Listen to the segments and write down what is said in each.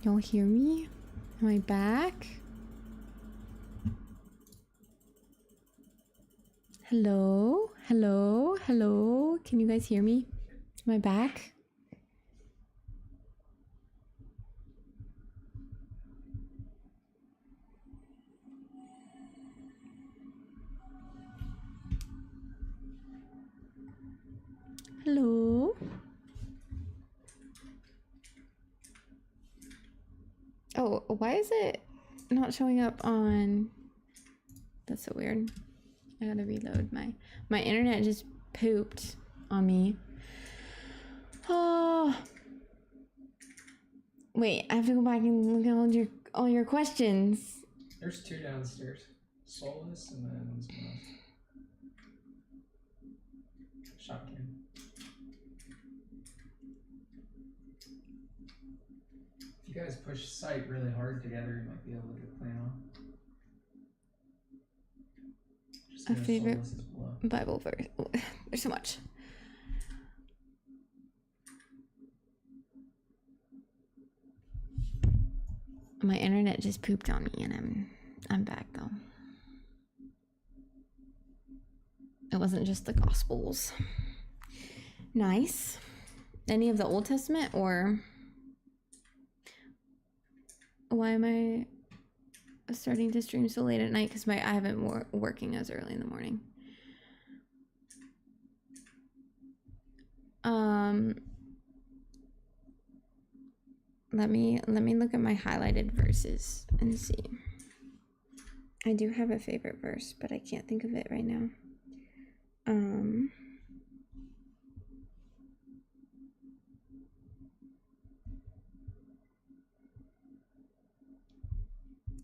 Y'all hear me? Am I back? Hello? Hello? Hello? Can you guys hear me? Am I back? Hello? Oh, why is it not showing up on... That's so weird. I gotta reload my internet just pooped on me. Oh. Wait, I have to go back and look at all your questions. There's 2 downstairs. Soulless and then something else. Shotgun. If you guys push sight really hard together, you might be able to get plan on. A favorite Bible verse. Oh, there's so much. My internet just pooped on me, and I'm back though. It wasn't just the Gospels. Nice. Any of the Old Testament, or why am I starting to stream so late at night? Because I haven't been working as early in the morning. Let me look at my highlighted verses and see. I do have a favorite verse, but I can't think of it right now.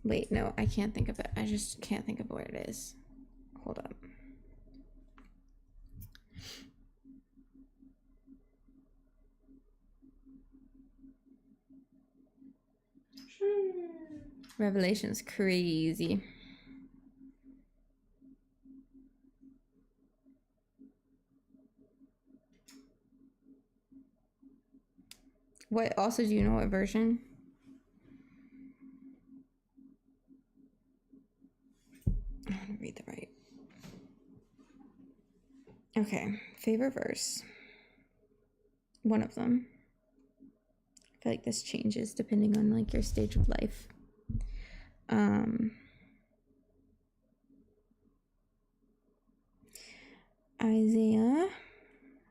Wait, no, I can't think of it. I just can't think of where it is. Hold up. Revelation's crazy. What also, do you know what version? I want to read the right. Okay, favorite verse. One of them. I feel like this changes depending on like your stage of life. Isaiah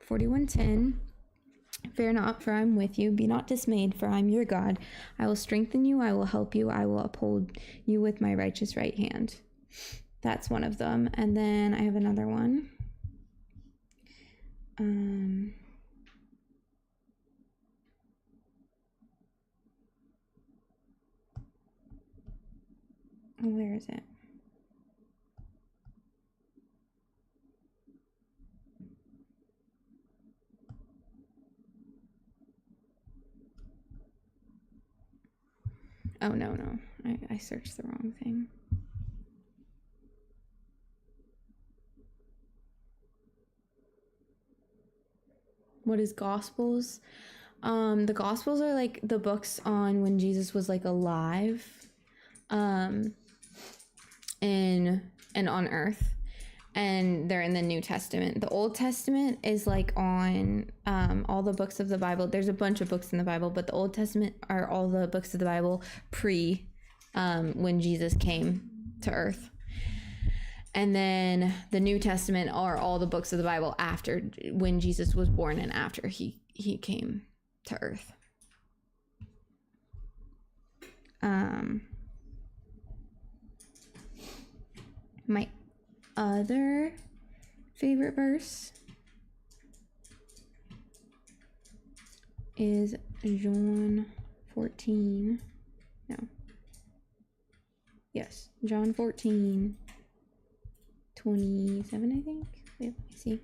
41:10. Fear not, for I am with you. Be not dismayed, for I am your God. I will strengthen you. I will help you. I will uphold you with my righteous right hand. That's one of them. And then I have another one. Where is it? Oh, no. I searched the wrong thing. What is Gospels? The Gospels are like the books on when Jesus was like alive, and on earth, and they're in the New Testament. The Old Testament is like on all the books of the Bible. There's a bunch of books in the Bible, but the Old Testament are all the books of the Bible when Jesus came to earth. And then the New Testament are all the books of the Bible after, when Jesus was born and after he came to earth. My other favorite verse is John 14. No. Yes, John 14. 27, I think. Wait, let me see.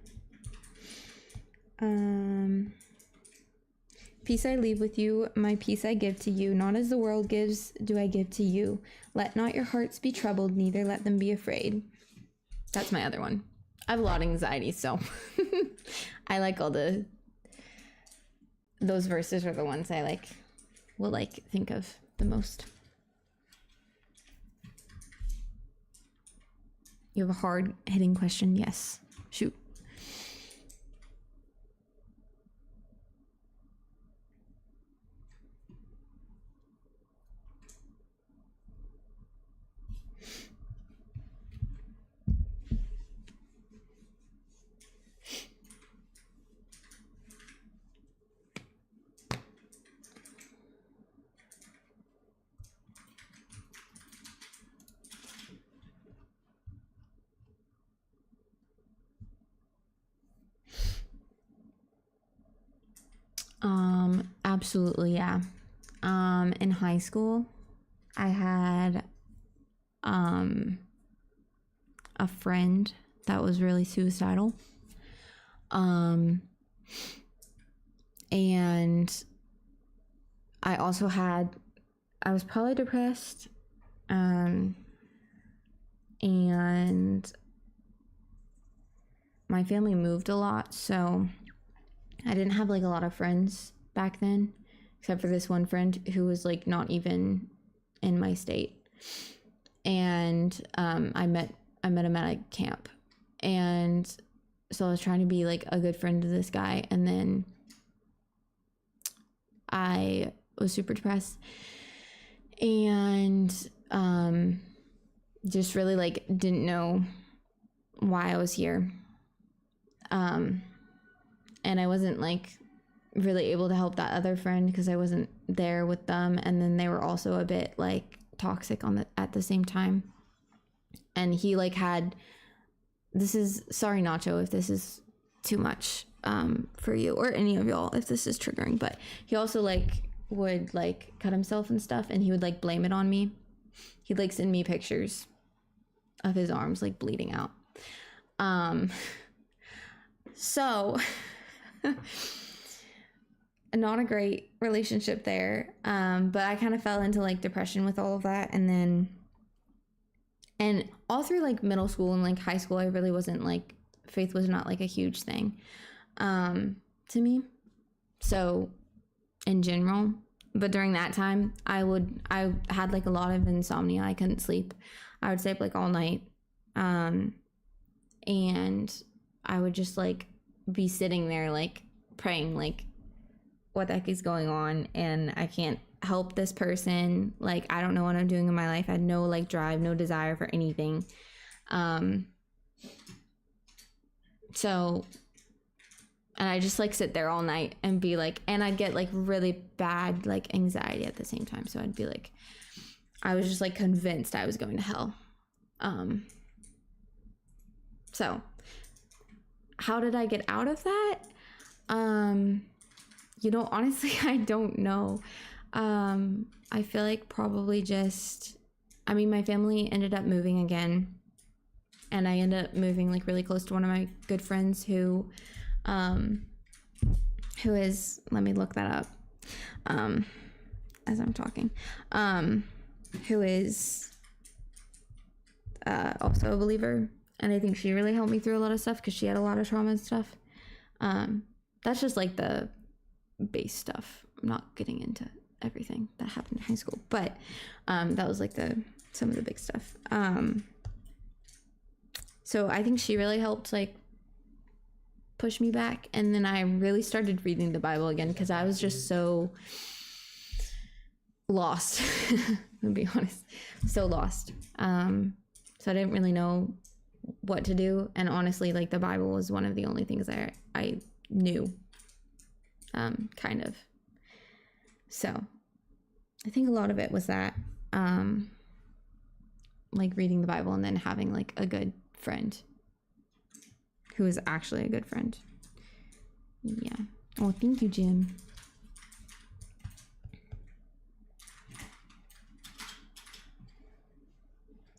Peace I leave with you, my peace I give to you. Not as the world gives, do I give to you. Let not your hearts be troubled, neither let them be afraid. That's my other one. I have a lot of anxiety, so I like all those verses are the ones I like will like think of the most. You have a hard hitting question? Yes. Shoot. Absolutely, yeah. In high school, I had a friend that was really suicidal. And I was probably depressed. And my family moved a lot, so I didn't have like a lot of friends back then, except for this one friend who was like not even in my state. And I met him at a camp, and so I was trying to be like a good friend to this guy, and then I was super depressed and just really like didn't know why I was here. And I wasn't like really able to help that other friend because I wasn't there with them, and then they were also a bit like toxic at the same time. And he like had sorry Nacho if this is too much for you or any of y'all if this is triggering, but he also like would like cut himself and stuff, and he would like blame it on me. He'd like send me pictures of his arms like bleeding out. So not a great relationship there. But I kind of fell into like depression with all of that. And all through like middle school and like high school, I really wasn't like, faith was not like a huge thing to me. So in general, but during that time I had like a lot of insomnia. I couldn't sleep. I would stay up like all night. And I would just like be sitting there like praying like, what the heck is going on, and I can't help this person. Like, I don't know what I'm doing in my life. I had no like drive, no desire for anything. So, and I just like sit there all night and be like, and I'd get like really bad like anxiety at the same time. So I'd be like, I was just like convinced I was going to hell. So how did I get out of that? Honestly, I don't know. I feel like probably just, my family ended up moving again, and I ended up moving like really close to one of my good friends who is, let me look that up, as I'm talking, who is, also a believer. And I think she really helped me through a lot of stuff because she had a lot of trauma and stuff. That's just like the base stuff. I'm not getting into everything that happened in high school, but that was like some of the big stuff. So I think she really helped like push me back. And then I really started reading the Bible again because I was just so lost. To be honest, so lost. So I didn't really know what to do, and honestly like the Bible was one of the only things I knew, kind of. So I think a lot of it was that, like reading the Bible and then having like a good friend who is actually a good friend. Yeah. Oh, thank you, Jim.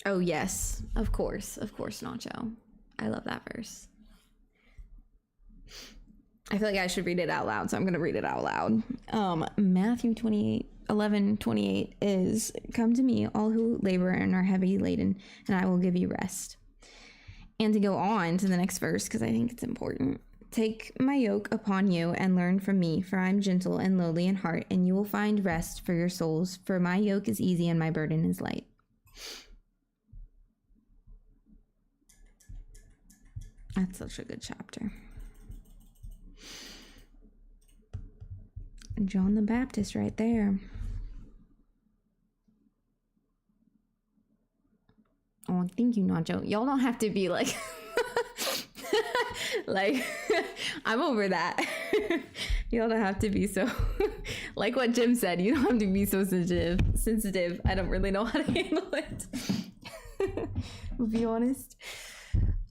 Oh, yes. Of course, Nacho. I love that verse. I feel like I should read it out loud, so I'm going to read it out loud. Matthew 11:28 is, "Come to me, all who labor and are heavy laden, and I will give you rest." And to go on to the next verse, because I think it's important. Take my yoke upon you and learn from me, for I am gentle and lowly in heart, and you will find rest for your souls, for my yoke is easy and my burden is light. That's such a good chapter. John the Baptist right there. Oh, thank you, Nacho. Y'all don't have to be like... like, I'm over that. You don't have to be so... like what Jim said, you don't have to be so sensitive. I don't really know how to handle it. To be honest.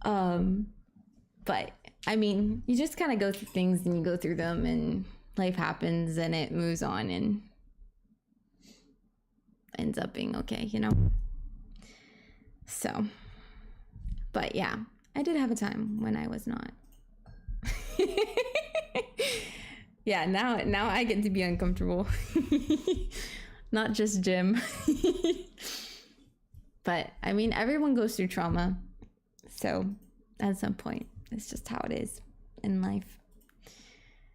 But, I mean, you just kind of go through things and you go through them and life happens and it moves on and ends up being okay, you know? So, but yeah, I did have a time when I was not. Yeah, now I get to be uncomfortable. Not just Jim. But, I mean, everyone goes through trauma. So, at some point, it's just how it is in life.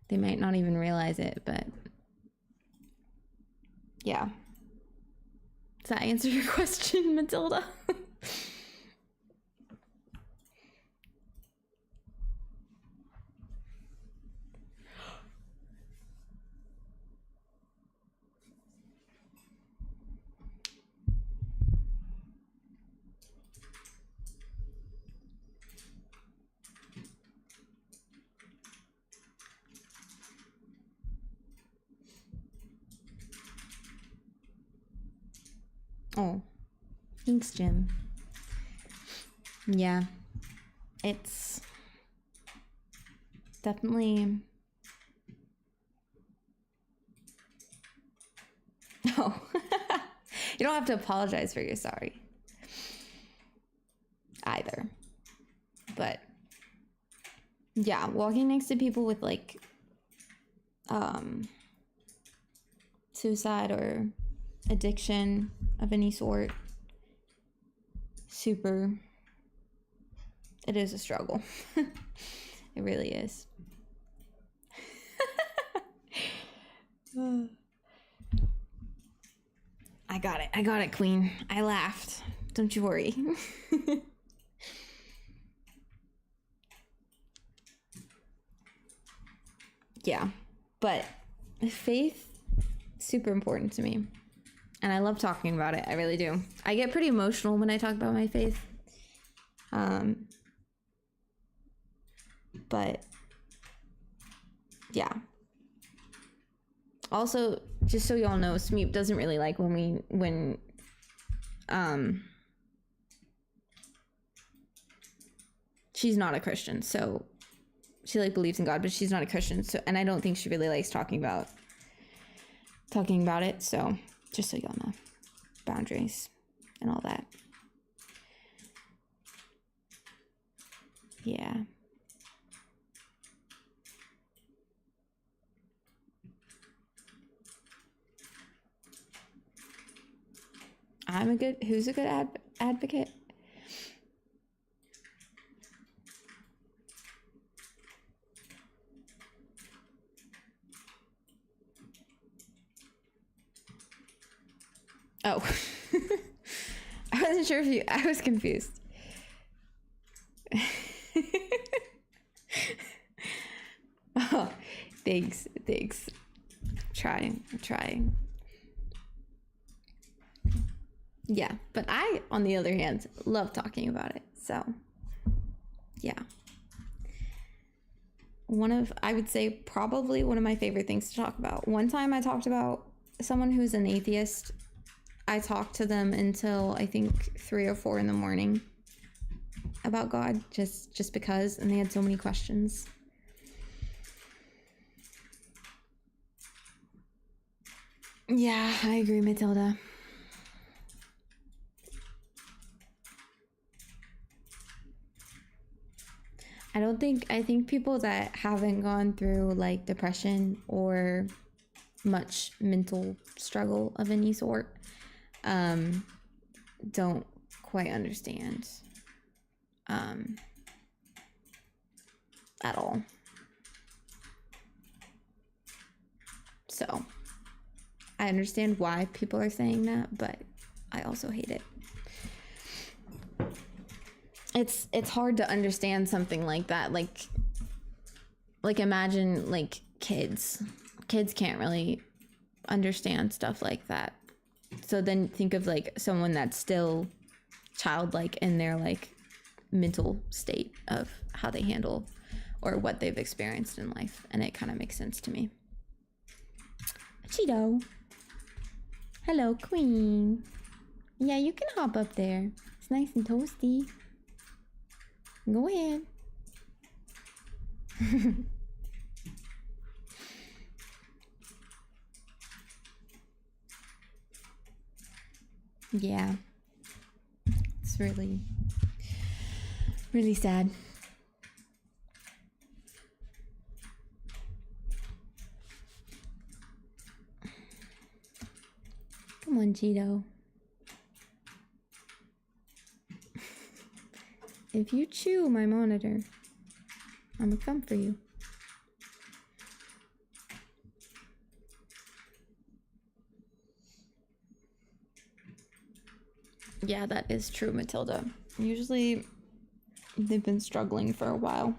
They might not even realize it, but yeah. Does that answer your question, Matilda? Oh, thanks, Jim. Yeah, it's definitely... Oh, you don't have to apologize for your sorry either. But yeah, walking next to people with like suicide or addiction of any sort, it is a struggle. It really is. I got it, Queen. I laughed. Don't you worry. Yeah, but faith, super important to me. And I love talking about it. I really do. I get pretty emotional when I talk about my faith. But yeah. Also, just so y'all know, Smeep doesn't really like when she's not a Christian. So she like believes in God, but she's not a Christian. So, and I don't think she really likes talking about it. So just so y'all know, boundaries and all that. Yeah. Who's a good advocate? Oh. I wasn't sure I was confused. Oh, thanks. Trying. Yeah, but I, on the other hand, love talking about it. So, yeah. I would say probably one of my favorite things to talk about. One time I talked about someone who's an atheist. I talked to them until I think 3 or 4 in the morning about God, just because, and they had so many questions. Yeah, I agree, Matilda. I think people that haven't gone through like depression or much mental struggle of any sort don't quite understand at all. So I understand why people are saying that, but I also hate it. It's hard to understand something like that. Like imagine like kids can't really understand stuff like that. So then think of like someone that's still childlike in their like mental state of how they handle or what they've experienced in life, and it kind of makes sense to me. Cheeto. Hello, Queen. Yeah, you can hop up there. It's nice and toasty. Go ahead. Yeah. It's really, really sad. Come on, Cheeto. If you chew my monitor, I'm gonna come for you. Yeah, that is true, Matilda. Usually, they've been struggling for a while.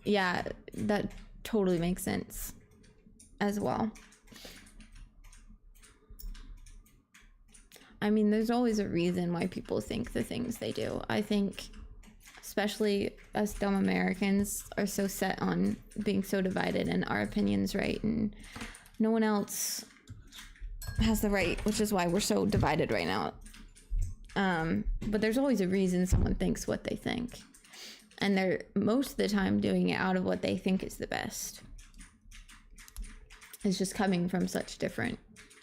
Yeah, that totally makes sense as well. I mean, there's always a reason why people think the things they do. I think especially us dumb Americans are so set on being so divided and our opinion's right and no one else has the right, which is why we're so divided right now. But there's always a reason someone thinks what they think. And they're most of the time doing it out of what they think is the best. It's just coming from such different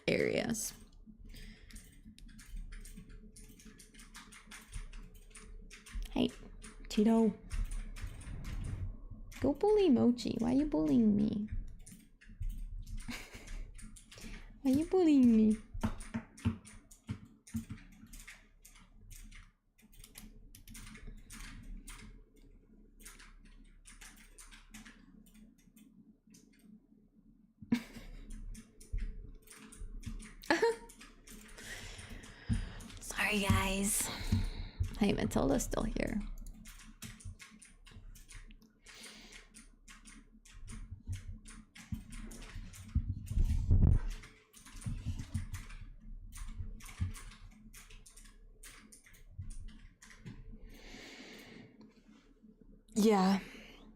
areas. Hey, Cheeto. Go bully Mochi. Why are you bullying me? Why are you bullying me? Sorry, guys. Hey, Matilda's still here.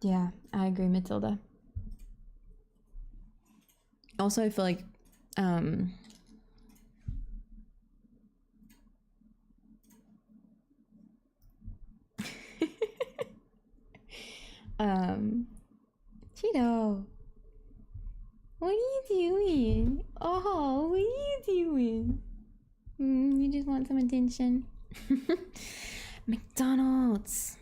Yeah, I agree, Matilda. Also, I feel like Cheeto, what are you doing? Oh, what are you doing? You just want some attention. McDonald's.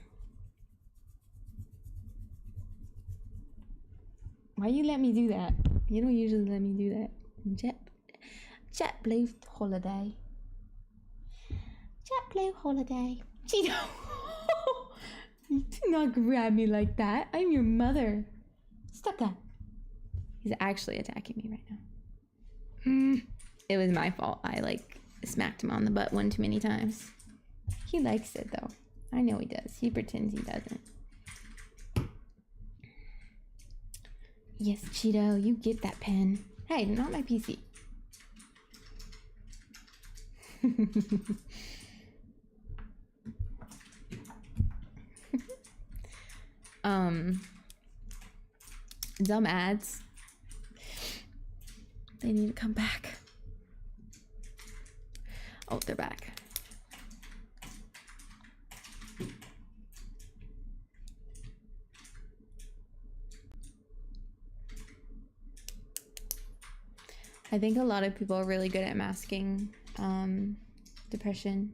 Why you let me do that? You don't usually let me do that. JetBlue holiday. JetBlue holiday. Cheeto. You do not grab me like that. I'm your mother. Stop that. He's actually attacking me right now. It was my fault. I smacked him on the butt one too many times. He likes it though. I know he does. He pretends he doesn't. Yes, Cheeto, you get that pen. Hey, not my PC. Dumb ads. They need to come back. Oh, they're back. I think a lot of people are really good at masking depression.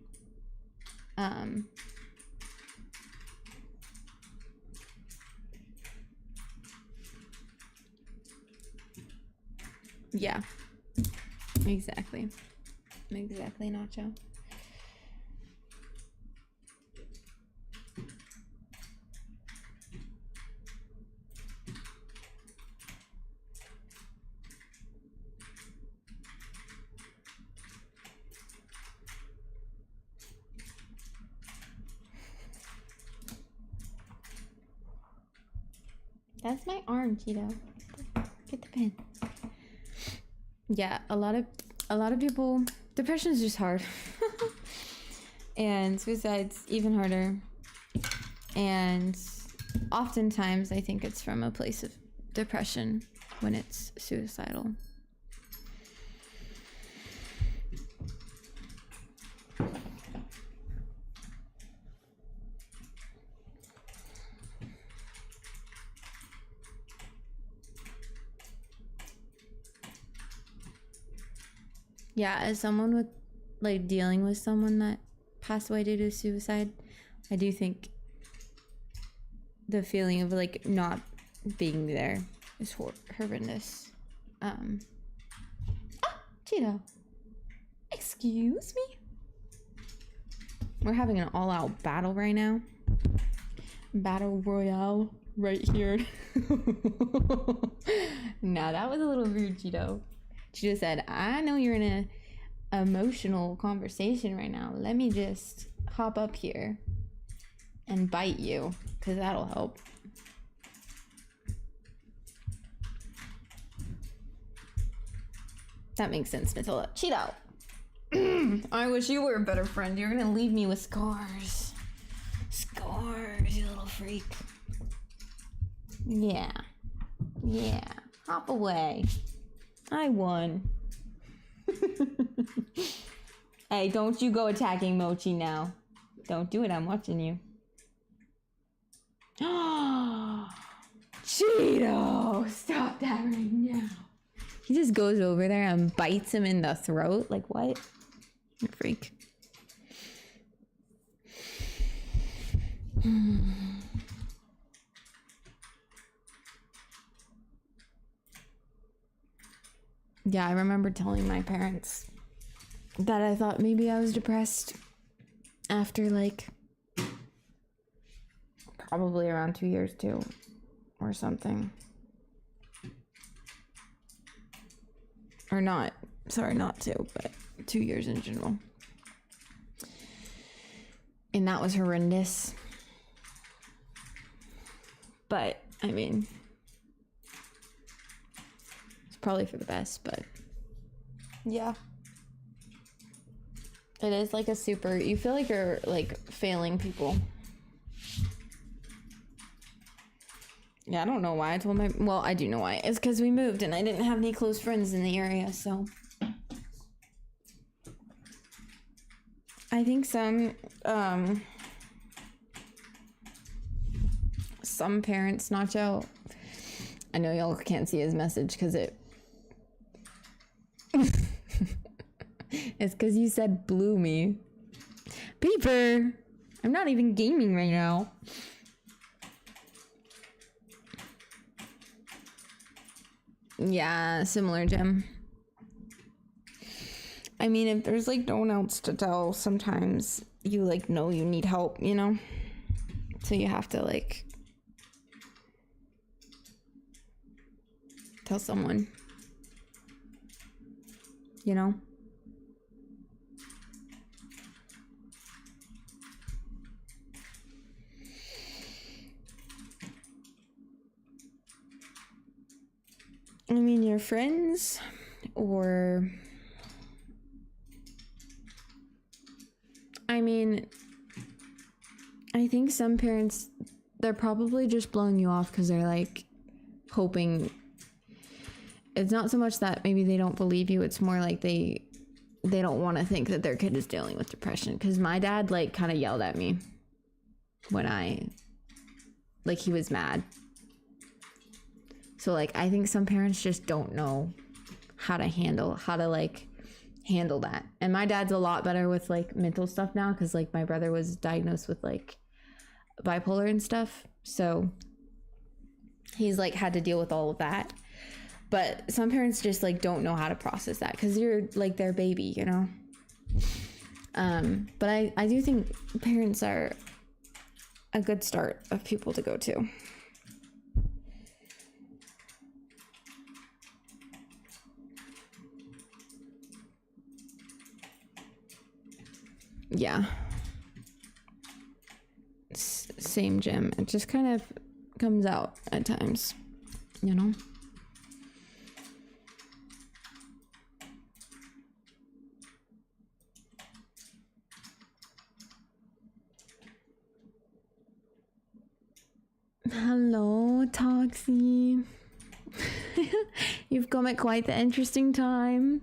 Yeah, exactly, Nacho. That's my arm, Cheeto. Get the pen. Yeah, a lot of people, depression is just hard. And suicide's even harder. And oftentimes I think it's from a place of depression when it's suicidal. Yeah, as someone with like dealing with someone that passed away due to suicide, I do think the feeling of like not being there is horrendous. Cheeto, excuse me. We're having an all-out battle right now. Battle royale right here. Nah, that was a little rude, Cheeto. Cheeto said, I know you're in a emotional conversation right now. Let me just hop up here and bite you, because that'll help. That makes sense, Matilda. Cheeto! I wish you were a better friend. You're gonna leave me with scars. Scars, you little freak. Yeah. Yeah. Hop away. I won. Hey, don't you go attacking Mochi now. Don't do it, I'm watching you. Cheeto! Stop that right now. He just goes over there and bites him in the throat. Like, what? You freak. Yeah, I remember telling my parents that I thought maybe I was depressed after like probably around 2 years too, or something. Or not, sorry, not 2, but 2 years in general. And that was horrendous. But, I mean, it's probably for the best, but yeah. It is like a super, you feel like you're like failing people. Yeah, I don't know why I told my, well, I do know why. It's because we moved and I didn't have any close friends in the area, so. I think some parents, Nacho, I know y'all can't see his message because it, it's because you said blew me. Peeper, I'm not even gaming right now. Yeah, similar, Jim. I mean, if there's like no one else to tell, sometimes you like know you need help, you know? So you have to like tell someone, you know? I mean, your friends, or I mean, I think some parents, they're probably just blowing you off because they're like hoping. It's not so much that maybe they don't believe you, it's more like they don't want to think that their kid is dealing with depression. Because my dad like kind of yelled at me when like he was mad. So like I think some parents just don't know how to like handle that. And my dad's a lot better with like mental stuff now, because like my brother was diagnosed with like bipolar and stuff, so he's like had to deal with all of that. But some parents just like don't know how to process that, because you're like their baby, you know. But I do think parents are a good start of people to go to. Yeah. Same, Jim. It just kind of comes out at times, you know? Hello, Toxie. You've come at quite the interesting time.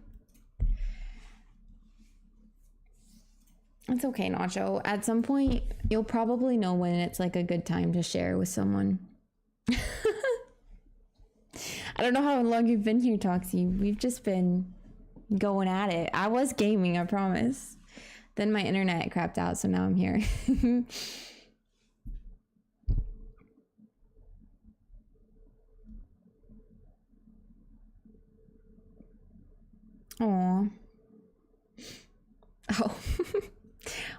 It's okay, Nacho. At some point, you'll probably know when it's like a good time to share with someone. I don't know how long you've been here, Toxie. We've just been going at it. I was gaming, I promise. Then my internet crapped out, so now I'm here. Aw. Oh.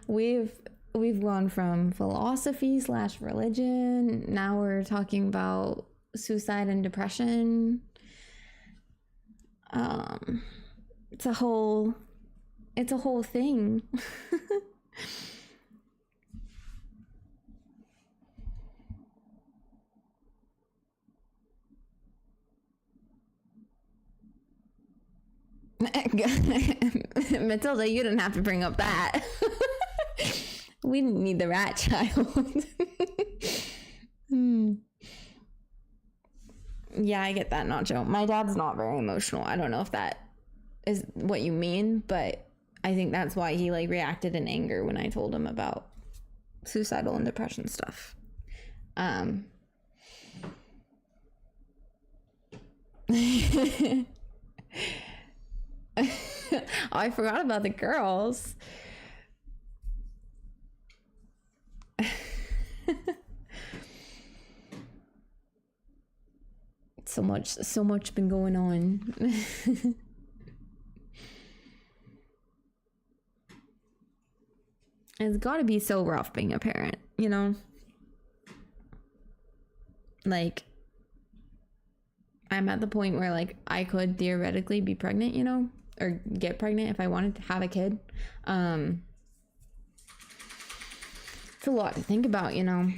We've gone from philosophy / religion. Now we're talking about suicide and depression. It's a whole thing. Matilda, you didn't have to bring up that. We didn't need the rat child. Yeah, I get that, Nacho. My dad's not very emotional. I don't know if that is what you mean, but I think that's why he like reacted in anger when I told him about suicidal and depression stuff. Oh, I forgot about the girls. So much been going on. It's got to be so rough being a parent, you know? Like, I'm at the point where like I could theoretically be pregnant, you know, or get pregnant if I wanted to have a kid. It's a lot to think about, you know.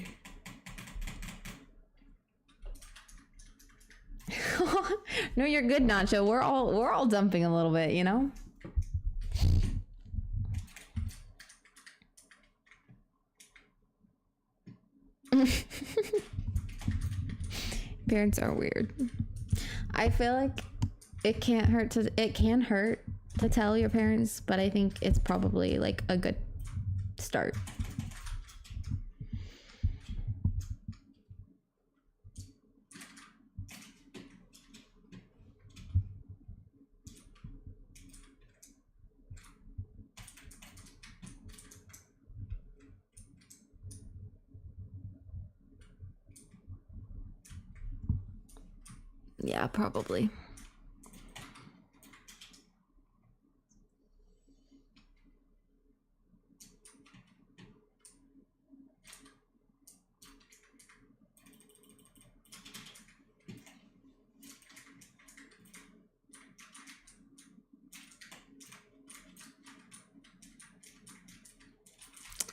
No, you're good, Nacho. We're all dumping a little bit, you know. Parents are weird. I feel like it can hurt to tell your parents, but I think it's probably like a good start. Yeah, probably.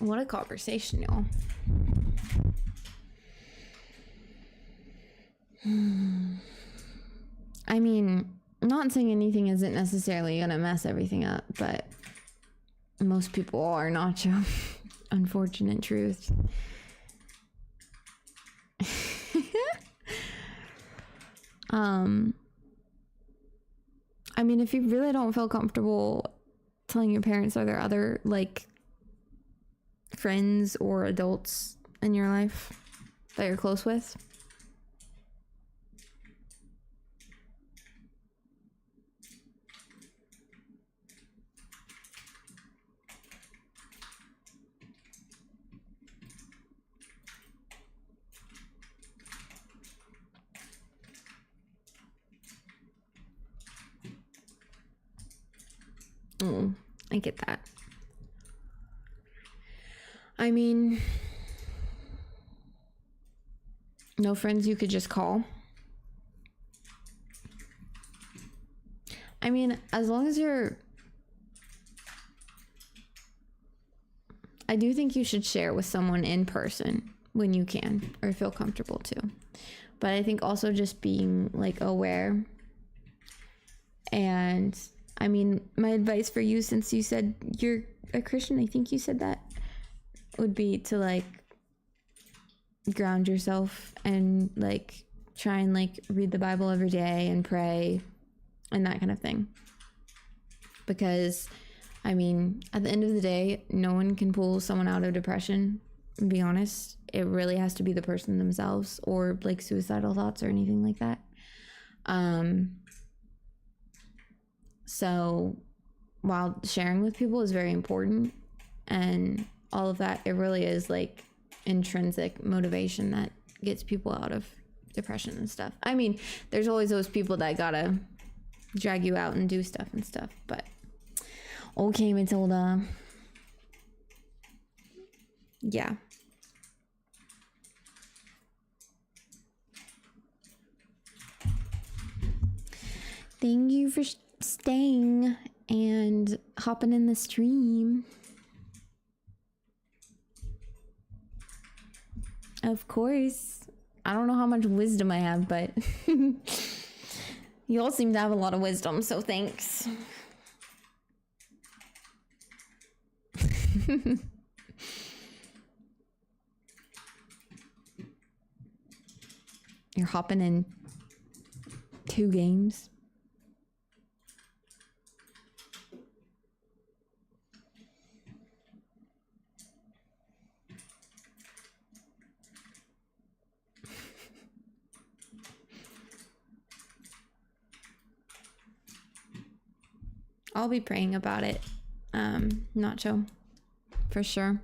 What a conversation, y'all. I mean, not saying anything isn't necessarily gonna mess everything up, but most people are, Nacho. Unfortunate truth. I mean, if you really don't feel comfortable telling your parents, are there other like friends or adults in your life that you're close with? I get that. I mean, no friends you could just call? I mean, as long as you're... I do think you should share with someone in person when you can, or feel comfortable to. But I think also just being like aware. And I mean, my advice for you, since you said you're a Christian, I think you said that, would be to like ground yourself and like try and like read the Bible every day and pray and that kind of thing. Because I mean, at the end of the day, no one can pull someone out of depression, to be honest. It really has to be the person themselves, or like suicidal thoughts or anything like that. So while sharing with people is very important and all of that, it really is like intrinsic motivation that gets people out of depression and stuff. I mean, there's always those people that gotta drag you out and do stuff and stuff, but okay, Matilda. Yeah. Thank you for staying and hopping in the stream. Of course. I don't know how much wisdom I have, but you all seem to have a lot of wisdom, so thanks. You're hopping in 2 games. I'll be praying about it, Nacho, for sure.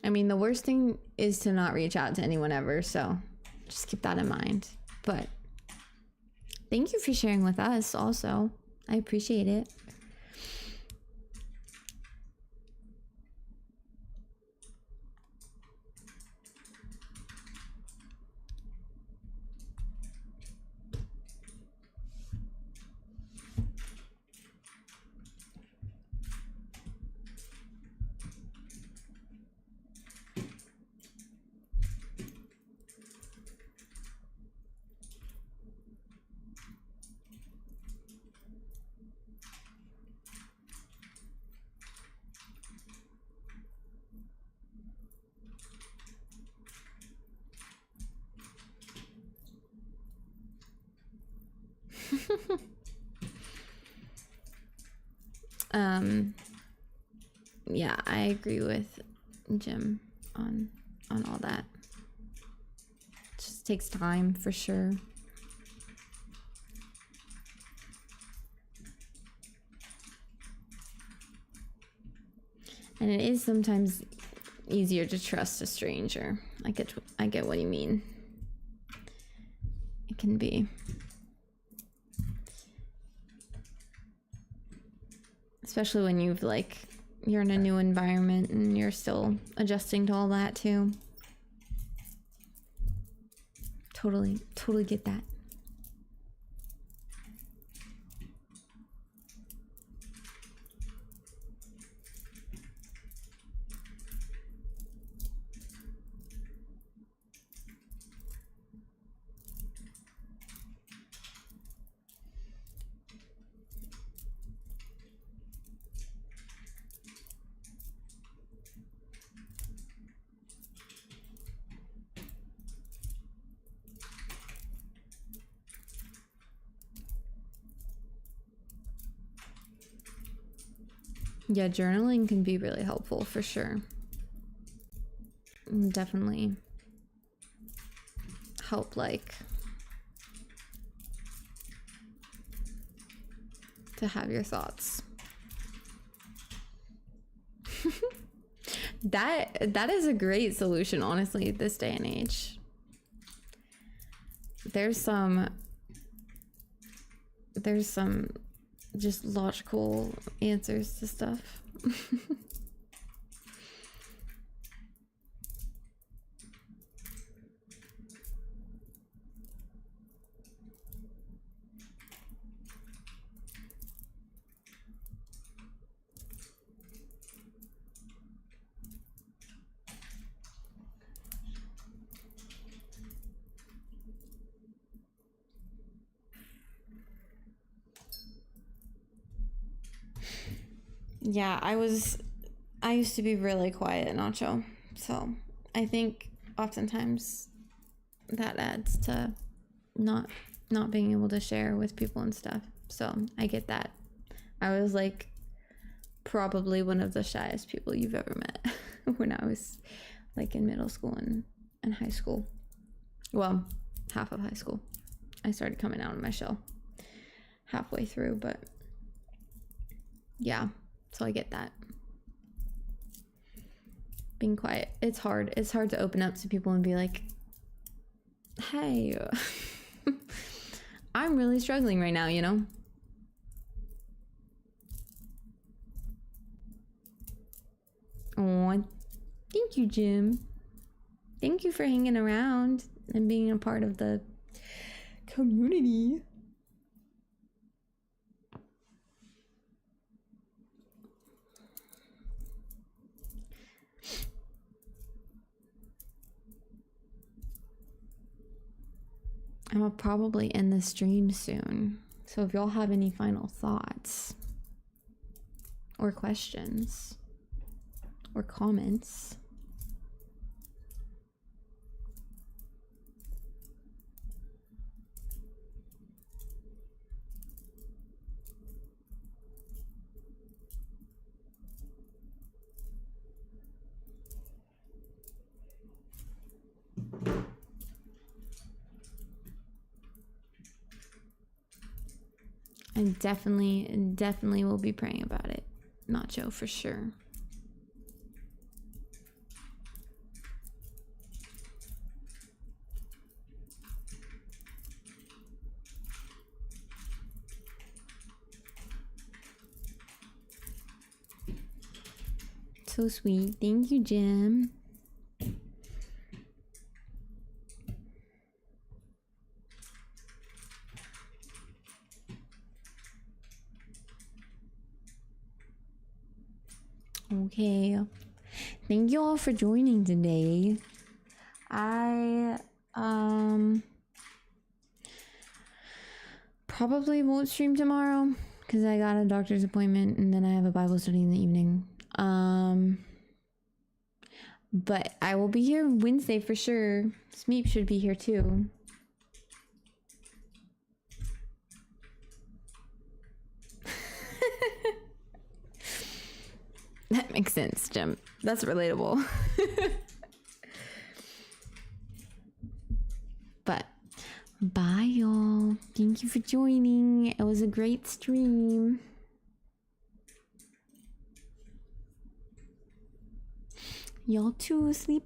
I mean, the worst thing is to not reach out to anyone ever, so just keep that in mind. But thank you for sharing with us also. I appreciate it. Yeah, I agree with Jim on all that. It just takes time for sure. And it is sometimes easier to trust a stranger. I get what you mean. It can be. Especially when you're in a new environment and you're still adjusting to all that too. Totally get that. Yeah, journaling can be really helpful for sure. Definitely help to have your thoughts. That is a great solution, honestly, this day and age. There's some there's some just logical answers to stuff. Yeah, I used to be really quiet, Nacho. So I think oftentimes that adds to not being able to share with people and stuff. So I get that. I was like probably one of the shyest people you've ever met when I was like in middle school and high school. Well, half of high school. I started coming out of my shell halfway through, but yeah, so I get that. Being quiet, it's hard. It's hard to open up to people and be like, hey, I'm really struggling right now, you know? Oh, thank you, Jim. Thank you for hanging around and being a part of the community. I'll probably end the stream soon. So if y'all have any final thoughts or questions or comments, I definitely will be praying about it. Nacho, for sure. So sweet. Thank you, Jim. Okay. Thank you all for joining today. I probably won't stream tomorrow because I got a doctor's appointment and then I have a Bible study in the evening. But I will be here Wednesday for sure. Smeep should be here too. That makes sense, Jim. That's relatable. But bye, y'all. Thank you for joining. It was a great stream. Y'all too. Sleep well.